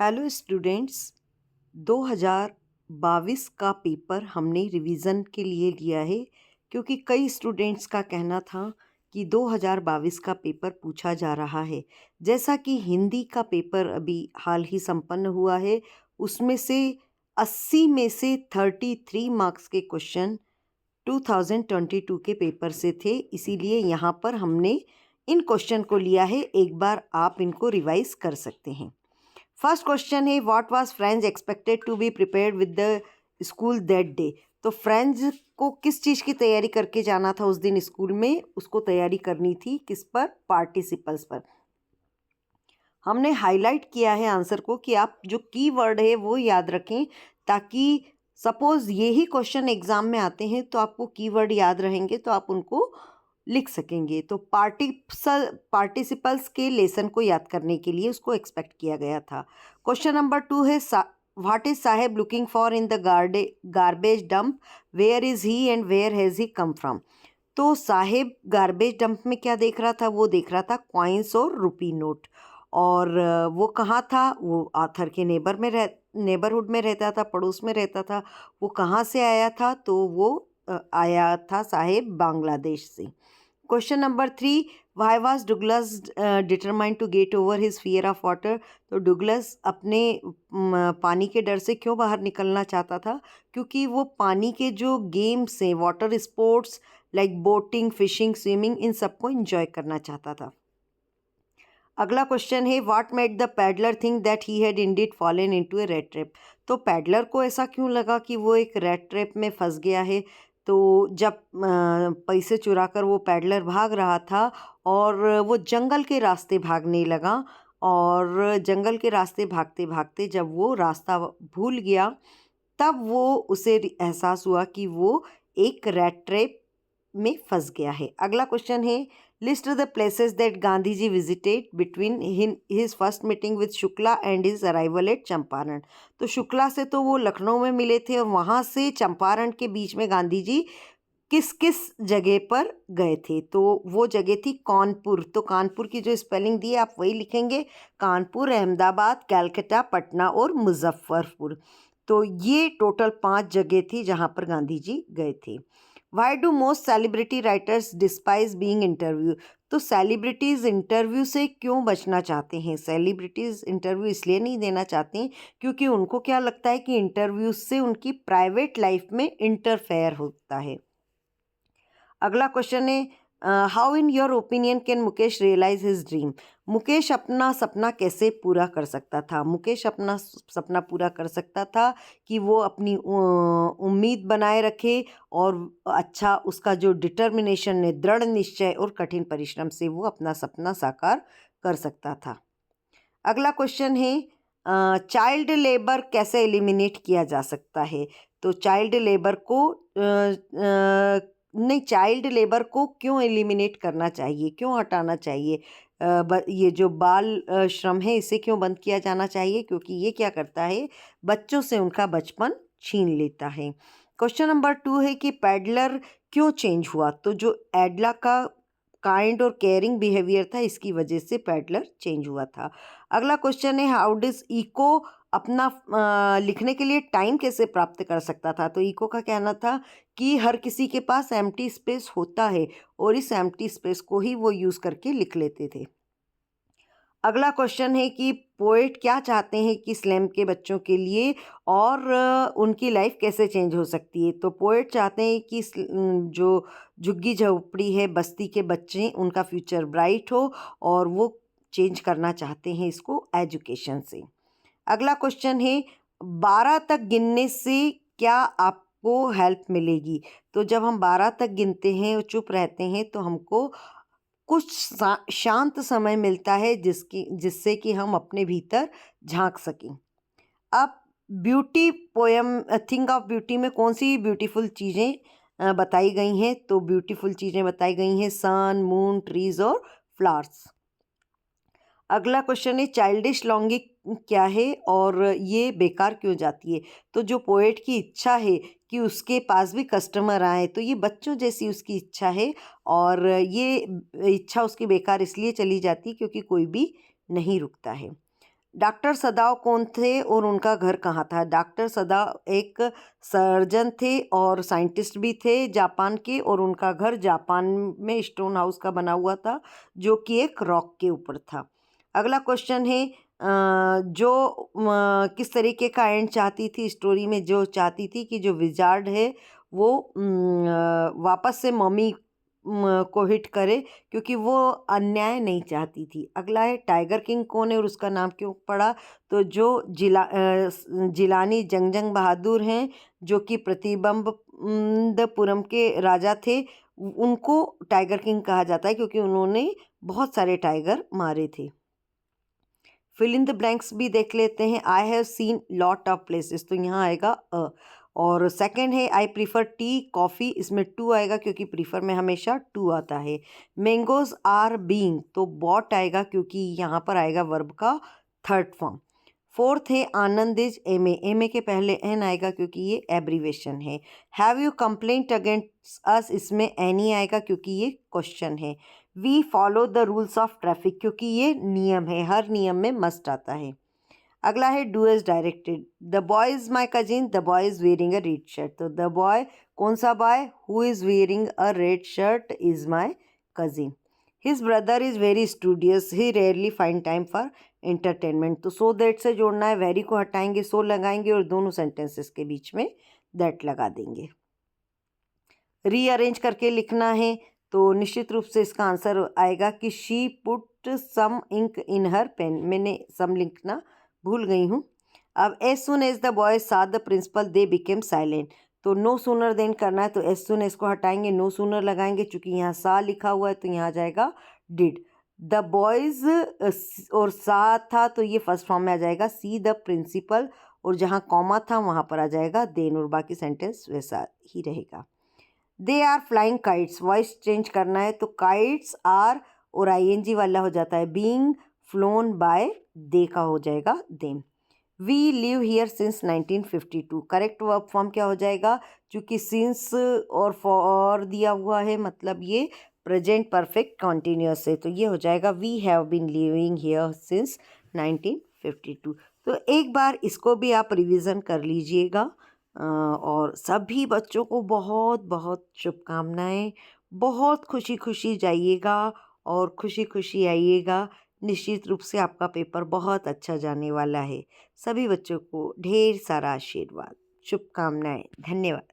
Hello students. 2022 का paper हमने revision के लिए लिया है क्योंकि कई स्टूडेंट्स का कहना था कि 2022 का पेपर पूछा जा रहा है। जैसा कि हिंदी का पेपर अभी हाल ही संपन्न हुआ है, उसमें से 80 में से 33 मार्क्स के क्वेश्चन 2022 के पेपर से थे। इसीलिए यहाँ पर हमने इन क्वेश्चन को लिया है। एक बार आप इनको रिवाइज कर सकते हैं। फर्स्ट क्वेश्चन है, what was Franz expected to be prepared with the school that day. तो फ्रेंड्स को किस चीज़ की तैयारी करके जाना था उस दिन स्कूल में? उसको तैयारी करनी थी किस पर? पार्टिसिपल्स पर। हमने हाईलाइट किया है आंसर को कि आप जो की वर्ड है वो याद रखें, ताकि सपोज यही क्वेश्चन एग्जाम में आते हैं तो आपको की वर्ड याद रहेंगे तो आप उनको लिख सकेंगे। तो पार्टिसिपल्स के लेसन को याद करने के लिए उसको एक्सपेक्ट किया गया था। क्वेश्चन नंबर 2 है, what is Saheb looking for in the garbage dump, where is he and where has he come from. तो साहेब गार्बेज डंप में क्या देख रहा था? वो देख रहा था कॉइन्स और रुपी नोट। और वो कहाँ था? वो आथर के नेबरहुड में रहता था, पड़ोस में रहता था। वो कहाँ से आया था? तो वो आया था साहेब बांग्लादेश से। Question number 3, why was Douglas determined to get over his fear of water. तो डुगलस अपने पानी के डर से क्यों बाहर निकलना चाहता था? क्योंकि वो पानी के जो गेम्स हैं, water sports like boating, fishing, swimming, इन सबको एंजॉय करना चाहता था। अगला क्वेश्चन है, what made the paddler think that he had indeed fallen into a rat trap. तो पैडलर को ऐसा क्यों लगा कि वो एक रेट ट्रैप में फंस गया है? तो जब पैसे चुराकर वो पैडलर भाग रहा था और वो जंगल के रास्ते भागने लगा, और जंगल के रास्ते भागते भागते जब वो रास्ता भूल गया, तब वो उसे एहसास हुआ कि वो एक रेट ट्रैप में फंस गया है। अगला क्वेश्चन है, list the places that Gandhi ji visited between his first meeting with Shukla and his arrival at Champaran. तो शुक्ला से तो वो लखनऊ में मिले थे और वहाँ से चंपारण के बीच में गांधी जी किस किस जगह पर गए थे? तो वो जगह थी कानपुर। तो कानपुर की जो स्पेलिंग दी है आप वही लिखेंगे, कानपुर, अहमदाबाद, कैलकाटा, पटना और मुजफ्फरपुर। तो ये टोटल 5 जगह थी जहाँ पर गांधी जी गए थे। Why do most celebrity writers despise being interview. तो सेलिब्रिटीज़ इंटरव्यू से क्यों बचना चाहते हैं? सेलिब्रिटीज़ इंटरव्यू इसलिए नहीं देना चाहते हैं क्योंकि उनको क्या लगता है कि इंटरव्यू से उनकी प्राइवेट लाइफ में इंटरफेयर होता है। अगला क्वेश्चन है, how in your opinion can Mukesh realise his dream. Mukesh अपना सपना कैसे पूरा कर सकता था? मुकेश अपना सपना पूरा कर सकता था कि वो अपनी उम्मीद बनाए रखे और अच्छा उसका जो डिटर्मिनेशन है, दृढ़ निश्चय और कठिन परिश्रम से वो अपना सपना साकार कर सकता था। अगला क्वेश्चन है, चाइल्ड लेबर कैसे एलिमिनेट किया जा सकता है। तो चाइल्ड लेबर को नहीं, चाइल्ड लेबर को क्यों एलिमिनेट करना चाहिए, क्यों हटाना चाहिए? ये जो बाल श्रम है इसे क्यों बंद किया जाना चाहिए? क्योंकि ये क्या करता है, बच्चों से उनका बचपन छीन लेता है। क्वेश्चन नंबर 2 है कि पैडलर क्यों चेंज हुआ। तो जो एडला का काइंड और केयरिंग बिहेवियर था, इसकी वजह से पैडलर चेंज हुआ था। अगला क्वेश्चन है, हाउ डिज इको अपना लिखने के लिए टाइम कैसे प्राप्त कर सकता था। तो इको का कहना था कि हर किसी के पास एम्प्टी स्पेस होता है और इस एम्प्टी स्पेस को ही वो यूज़ करके लिख लेते थे। अगला क्वेश्चन है कि पोएट क्या चाहते हैं कि स्लैम के बच्चों के लिए और उनकी लाइफ कैसे चेंज हो सकती है। तो पोएट चाहते हैं कि जो झुग्गी झोपड़ी है, बस्ती के बच्चे, उनका फ्यूचर ब्राइट हो और वो चेंज करना चाहते हैं इसको एजुकेशन से। अगला क्वेश्चन है, 12 तक गिनने से क्या आपको हेल्प मिलेगी। तो जब हम 12 तक गिनते हैं और चुप रहते हैं तो हमको कुछ शांत समय मिलता है जिससे कि हम अपने भीतर झांक सकें। अब beauty poem thing of beauty में कौन सी ब्यूटीफुल चीज़ें बताई गई हैं। तो ब्यूटीफुल चीज़ें बताई गई हैं सन, मून, ट्रीज और फ्लावर्स। अगला क्वेश्चन है, चाइल्डिश लॉन्गिंग क्या है और ये बेकार क्यों जाती है। तो जो पोएट की इच्छा है कि उसके पास भी कस्टमर आए, तो ये बच्चों जैसी उसकी इच्छा है और ये इच्छा उसकी बेकार इसलिए चली जाती है क्योंकि कोई भी नहीं रुकता है। डॉक्टर सदाव कौन थे और उनका घर कहाँ था? डॉक्टर सदाव एक सर्जन थे और साइंटिस्ट भी थे जापान के, और उनका घर जापान में स्टोन हाउस का बना हुआ था जो कि एक रॉक के ऊपर था। अगला क्वेश्चन है जो किस तरीके का एंड चाहती थी स्टोरी में? जो चाहती थी कि जो विजार्ड है वो वापस से मम्मी को हिट करे, क्योंकि वो अन्याय नहीं चाहती थी। अगला है टाइगर किंग कौन है और उसका नाम क्यों पड़ा? तो जो जिलानी जंग बहादुर हैं, जो कि प्रतिबंबपुरम के राजा थे, उनको टाइगर किंग कहा जाता है क्योंकि उन्होंने बहुत सारे टाइगर मारे थे। फिल इन द ब्लैंक्स भी देख लेते हैं। I have seen lot of places, तो यहाँ आएगा और सेकंड है आई प्रीफर टी कॉफ़ी, इसमें टू आएगा क्योंकि प्रीफर में हमेशा टू आता है। मैंगोज आर बीइंग, तो बॉट आएगा क्योंकि यहाँ पर आएगा वर्ब का थर्ड फॉर्म। फोर्थ है आनंद इज एम ए के पहले एन आएगा क्योंकि ये एब्रीवेशन है। Have you complaint against us, इसमें एनी आएगा क्योंकि ये क्वेश्चन है। We follow the rules of traffic, क्योंकि ये नियम है, हर नियम में मस्ट आता है। अगला है do as directed. The boy is my cousin, the boy is wearing a red shirt, तो द बॉय कौन सा boy? Who is wearing a red shirt is my cousin. His brother is very studious, he rarely find time for entertainment, तो so that से जोड़ना है, very को हटाएंगे, सो लगाएंगे और दोनों सेंटेंसेस के बीच में दैट लगा देंगे। रीअरेंज करके लिखना है तो निश्चित रूप से इसका आंसर आएगा कि she put some ink in her pen, मैंने सम लिखना भूल गई हूँ। अब as soon as the boy saw the principal they became silent, तो नो सूनर देन करना है, तो एज सुन एज को हटाएंगे, नो सूनर लगाएंगे, चूंकि यहाँ सा लिखा हुआ है तो यहाँ आ जाएगा डिड। द बॉयज और सा था तो ये फर्स्ट फॉर्म में आ जाएगा सी द प्रिंसिपल, और जहाँ कॉमा था वहाँ पर आ जाएगा देन, और बाकी सेंटेंस वैसा ही रहेगा। They are flying kites, voice change करना है तो काइट्स आर और आईएनजी वाला हो जाता है, बीइंग फ्लोन बाय दे का हो जाएगा them. We live here since 1952, correct verb form क्या हो जाएगा? चूँकि सिंस और फॉर दिया हुआ है मतलब ये प्रेजेंट परफेक्ट कॉन्टिन्यूअस है, तो ये हो जाएगा we have been living here since 1952। तो एक बार इसको भी आप रिवीजन कर लीजिएगा। और सभी बच्चों को बहुत बहुत शुभकामनाएं। बहुत खुशी खुशी जाइएगा और खुशी खुशी आइएगा। निश्चित रूप से आपका पेपर बहुत अच्छा जाने वाला है। सभी बच्चों को ढेर सारा आशीर्वाद, शुभकामनाएं। धन्यवाद।